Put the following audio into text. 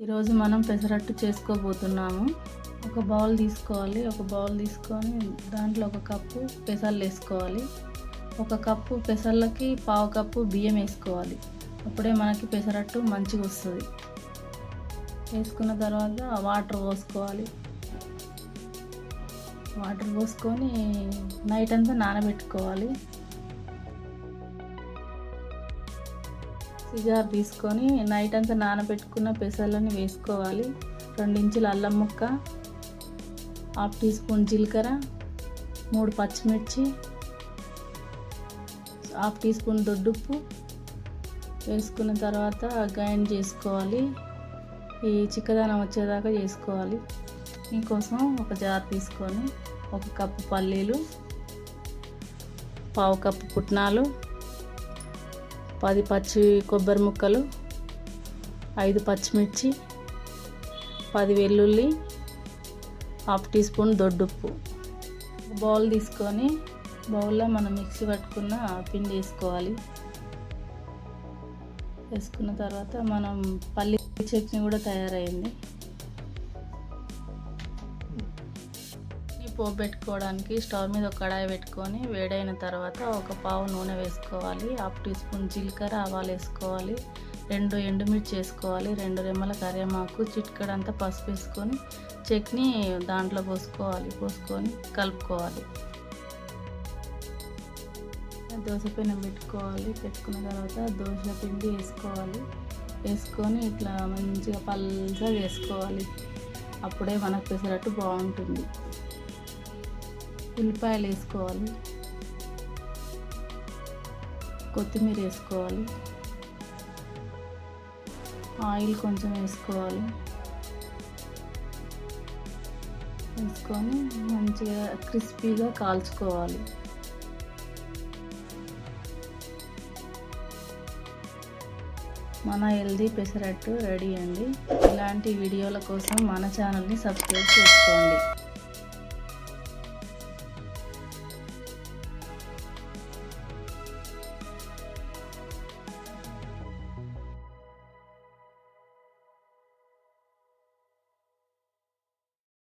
ఈరోజు మనం పెసరట్టు చేసుకోబోతున్నాము. ఒక బౌల్ తీసుకోవాలి. ఒక బౌల్ తీసుకొని దాంట్లో ఒక కప్పు పెసర్లు వేసుకోవాలి. ఒక కప్పు పెసర్లకి పావు కప్పు బియ్యం వేసుకోవాలి. అప్పుడే మనకి పెసరట్టు మంచిగా వస్తుంది. వేసుకున్న తర్వాత వాటర్ పోసుకోవాలి. వాటర్ పోసుకొని నైట్ అంతా నానబెట్టుకోవాలి. సిజార్ తీసుకొని నైట్ అంతా నానబెట్టుకున్న పెసర్లని వేసుకోవాలి. 2 ఇంచుల అల్లం ముక్క, 1/2 టీ స్పూన్ జీలకర్ర, 3 పచ్చిమిర్చి, 1/2 టీ స్పూన్ దొడ్డుప్పు వేసుకున్న తర్వాత గ్రైండ్ చేసుకోవాలి. ఈ చిక్కదనం వచ్చేదాకా చేసుకోవాలి. దీనికోసం ఒక జార్ తీసుకొని 1 కప్పు పల్లీలు, పావు కప్పు పుట్నాలు, 10 పచ్చి కొబ్బరి ముక్కలు, 5 పచ్చిమిర్చి, 10 వెల్లుల్లి, 1/2 టీ స్పూన్ దొడ్డుప్పు. బౌల్ తీసుకొని బౌల్లో మనం మిక్సీ పట్టుకున్న పిండి వేసుకోవాలి. వేసుకున్న తర్వాత మనం పల్లి చట్నీ కూడా తయారైంది. పోపు పెట్టుకోవడానికి స్టవ్ మీద ఒక కడాయి పెట్టుకొని వేడైన తర్వాత ఒక పావు నూనె వేసుకోవాలి. 1/2 టీ స్పూన్ జీలకర్ర, ఆవాలు వేసుకోవాలి. 2 ఎండుమిర్చి వేసుకోవాలి. 2 రెమ్మల కరివేపాకు, చిటికెడంతా పసుపు వేసుకొని చట్నీ దాంట్లో పోసుకొని కలుపుకోవాలి. దోశ పెనం పెట్టుకున్న తర్వాత దోశ పిండి వేసుకోవాలి. వేసుకొని ఇట్లా మంచిగా పల్చగా వేసుకోవాలి. అప్పుడే మనకు పెసరట్టు బాగుంటుంది. ఉల్లిపాయలు వేసుకోవాలి. కొత్తిమీర వేసుకోవాలి. ఆయిల్ కొంచెం వేసుకోవాలి. వేసుకొని మంచిగా క్రిస్పీగా కాల్చుకోవాలి. మన హెల్దీ పెసరట్టు రెడీ అండి. ఇలాంటి వీడియోల కోసం మన ఛానల్ని సబ్స్క్రైబ్ చేసుకోండి.